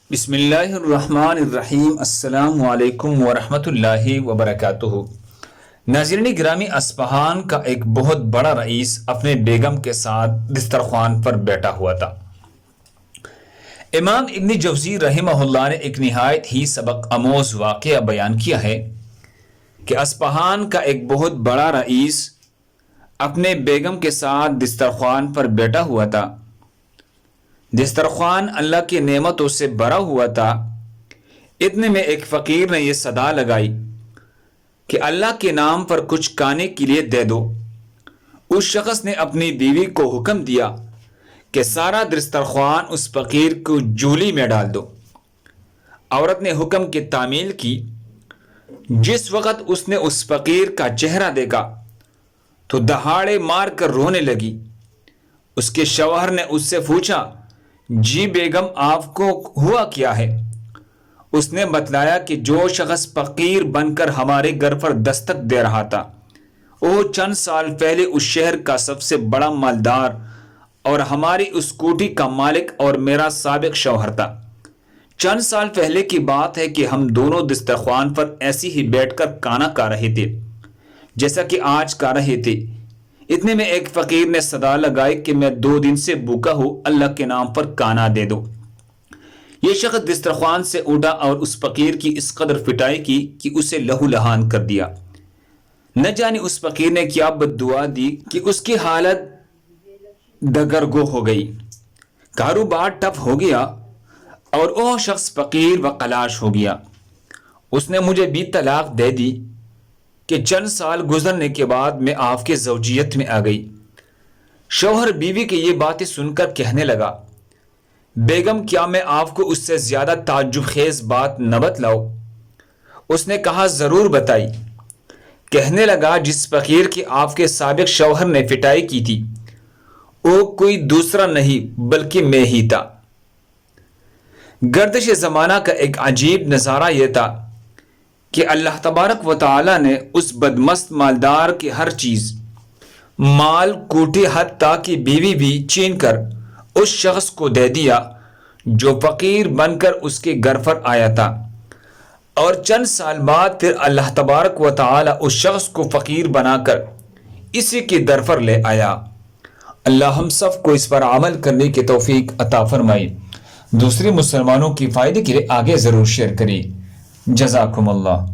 بسم اللہ الرحمن الرحیم۔ السلام علیکم ورحمۃ اللہ وبرکاتہ۔ ناظرین گرامی، اصفہان کا ایک بہت بڑا رئیس اپنے بیگم کے ساتھ دسترخوان پر بیٹھا ہوا تھا۔ امام ابن جوزی رحمہ اللہ نے ایک نہایت ہی سبق آموز واقعہ بیان کیا ہے کہ اصفہان کا ایک بہت بڑا رئیس اپنے بیگم کے ساتھ دسترخوان پر بیٹھا ہوا تھا۔ دسترخوان اللہ کی نعمتوں سے بھرا ہوا تھا۔ اتنے میں ایک فقیر نے یہ صدا لگائی کہ اللہ کے نام پر کچھ کھانے کے لیے دے دو۔ اس شخص نے اپنی بیوی کو حکم دیا کہ سارا دسترخوان اس فقیر کو جولی میں ڈال دو۔ عورت نے حکم کی تعمیل کی۔ جس وقت اس نے اس فقیر کا چہرہ دیکھا تو دہاڑے مار کر رونے لگی۔ اس کے شوہر نے اس سے پوچھا، جی بیگم، آپ کو ہوا کیا ہے؟ اس نے بتلایا کہ جو شخص فقیر بن کر ہمارے گھر پر دستک دے رہا تھا وہ چند سال پہلے اس شہر کا سب سے بڑا مالدار اور ہماری اس کوٹھی کا مالک اور میرا سابق شوہر تھا۔ چند سال پہلے کی بات ہے کہ ہم دونوں دسترخوان پر ایسی ہی بیٹھ کر کھانا کھا رہے تھے جیسا کہ آج کھا رہے تھے۔ اتنے میں ایک فقیر نے صدا لگائی کہ میں 2 دن سے بھوکا ہوں، اللہ کے نام پر کھانا دے دو۔ یہ شخص دسترخوان سے اٹھا اور اس فقیر کی اس قدر پٹائی کی کہ اسے لہو لہان کر دیا۔ نہ جانے اس فقیر نے کیا بد دعا دی کہ اس کی حالت دگرگو ہو گئی، کاروبار ٹپ ہو گیا اور وہ شخص فقیر و قلاش ہو گیا۔ اس نے مجھے بھی طلاق دے دی کہ چند سال گزرنے کے بعد میں آپ کے زوجیت میں آ گئی۔ شوہر بیوی کی یہ باتیں سن کر کہنے لگا، بیگم، کیا میں آپ کو اس سے زیادہ تعجب خیز بات نہ بتلاؤں؟ اس نے کہا، ضرور بتائی۔ کہنے لگا، جس فقیر کی آپ کے سابق شوہر نے پٹائی کی تھی وہ کوئی دوسرا نہیں بلکہ میں ہی تھا۔ گردش زمانہ کا ایک عجیب نظارہ یہ تھا کہ اللہ تبارک و تعالی نے اس بدمست مالدار کی ہر چیز، مال کوٹھی حتیٰ کہ بیوی بھی چھین کر اس شخص کو دے دیا جو فقیر بن کر اس کے گھر پر آیا تھا، اور چند سال بعد پھر اللہ تبارک و تعالی اس شخص کو فقیر بنا کر اسی کے در پر لے آیا۔ اللہ ہم سب کو اس پر عمل کرنے کی توفیق عطا فرمائے۔ دوسرے مسلمانوں کی فائدے کے لیے آگے ضرور شیئر کریں۔ جزاکم اللہ۔